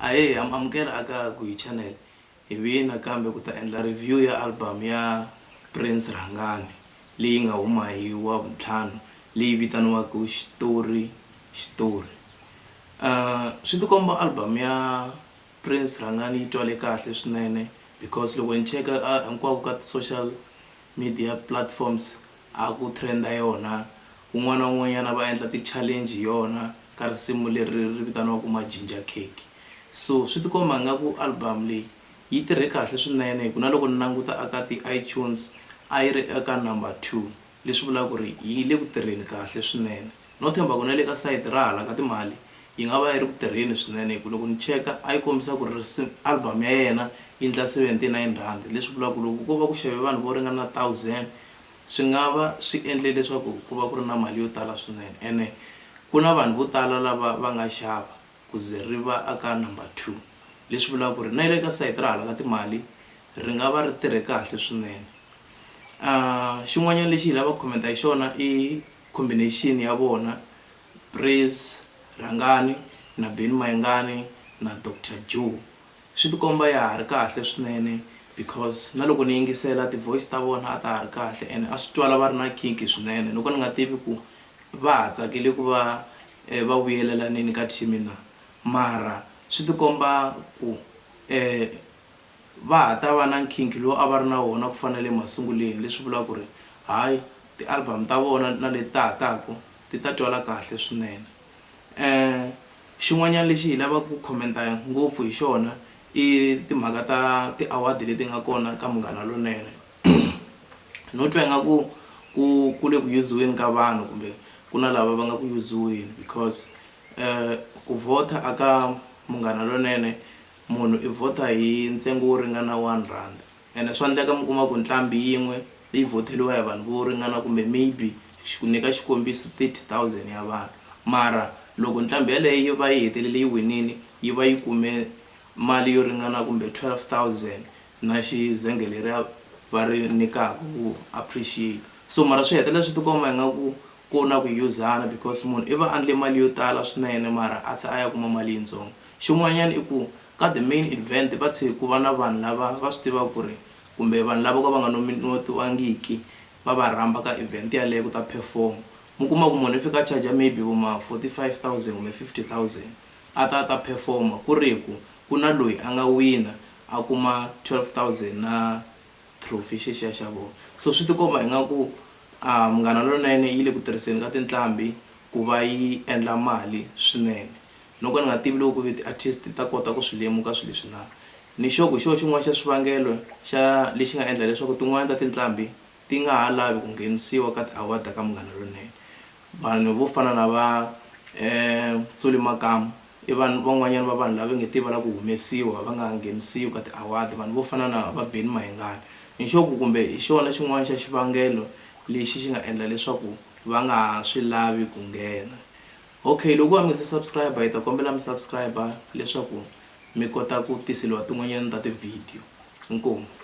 Aye, amukela aka ku channel. Ivi nakambe ku ta endla review ya album ya Prince Rhangani leyi nga huma hi wa Vuntlhanu leyi vitaniwaka xitori. Swi tikomba album ya Prince Rhangani yi twale kahle swinene because loko ni cheka hinkwako ka social media platforms a ku trenda yona, un'wana na un'wanyana va endla ti-challenge yona ka risimu leri ri vitaniwaka majinja cake. So swi tikomba nga ku album leyi yi tirhe kahle swinene hi ku na loko ni languta aka ti-iTunes a yi ri eka number 2, leswi vulaka ku ri yi le ku tirheni kahle swinene. No themba ku na le ka site ra hala ka timali yi nga va yi ri ku tirheni swinene hi ku loko ni cheka a yi kombisa ku ri album ya yena yi endla 79 rand, leswi vulaka ku loko ko va ku xave vanhu vo ringana 1000 swi nga va swi endle leswaku ku va ku ri na mali yo tala swinene. Ene ku na vanhu vo tala lava va nga xava ku ze ri va aka number 2, leswi vulaka ku ri na le ka site ra hala ka timali ri nga va ri tirhe kahle swinene. Xin'wanyana lexi hi lava ku commenta hi xona i combination ya vona Prince Rhangani na Benny Mayengani na Dr. Joe. Swi tikomba ya ha ri kahle swinene because na loko ni yingisela ti-voice ta vona a ta ha ri kahle and a swi twala va ri na kinki swinene. Loko ni nga tivi ku va ha tsakile ku va va vuyelelanini ka team na, mara swi tikomba ku va ha ta va na nkhinkhi lowu a va ri na wona ku fanele masunguleni, leswi vulaka ku ri hayi ti-album ta vona na leti ta ha taka ti ta twala kahle swinene. Xin'wanyana lexi hi lavaka ku commenta ngopfu hi xona i timhaka ta ti-award leti nga kona ka Munghana Lonene. No twa nga ku le ku yuziweni ka vanhu kumbe ku na lava va nga ku yuziweni because ku vhota aka Munghana Lonene munhu i vhota hi ntsengo wo ringana 1 rand, ene swa endleka mi kuma ku ntlambi yin'we leyi vhoteliwa hi vanhu vo ringana kumbe maybe ku nyika xikombiso 30,000 ya vanhu, mara loko ntlambi yaleyo yi va yi hetelele yi winini yi va yi kume mali yo ringana kumbe 12,000 na xizenge leri va ri nyikaka ku appreciate. So mara swi hetelela swi tikomba hi nga ku na ku yuzana because munhu i va andle mali yo tala swinene mara a a ya kuma mali yintsongo. Xin'wanyana i ku ka the main event va tlhe ku va na vanhu lava va swi tivaka ku ri kumbe vanhu lava ka va nga nominotiwangiki va va rhamba ka event yaleyo ku ta perform. Mi kuma ku munhu i fika charger maybe ma 45,000 kumbe 50,000 a ta performa ku ri ku na loyi a nga wina a kuma 12,000 na trophy xexiya xa vona. So swi tikomba hi nga ku Munghana Lonene yi le ku tirhiseni ka tintlambi ku va yi endla mali swinene. Loko ni nga tivi loko ku ve ti-artist ta kota ku swi lemuka swilo leswi na ni xo ku xin'wana xa swivangelo xa lexi nga endla leswaku tin'wana ta tintlambi ti nga ha lavi ku nghenisiwa ka ti-award ka Munghana Lonene. Vanhu vo fana na va Makam i vanhu van'wanyana va vanhu lava nge tiva la ku humesiwa va nga nghenisiwi ka ti-award, vanhu vo fana na va Benny Mayengani. Ni xo ku kumbe hi xona xin'wana xa xivangelo lexi xi nga endla leswaku va nga ha swi lavi ku nghena. Okay, loko va mi nga se subscribe hi ta kombela mi subscribe leswaku mi kota ku tiseliwa tin'wanyana ta ti-video. Inkomu.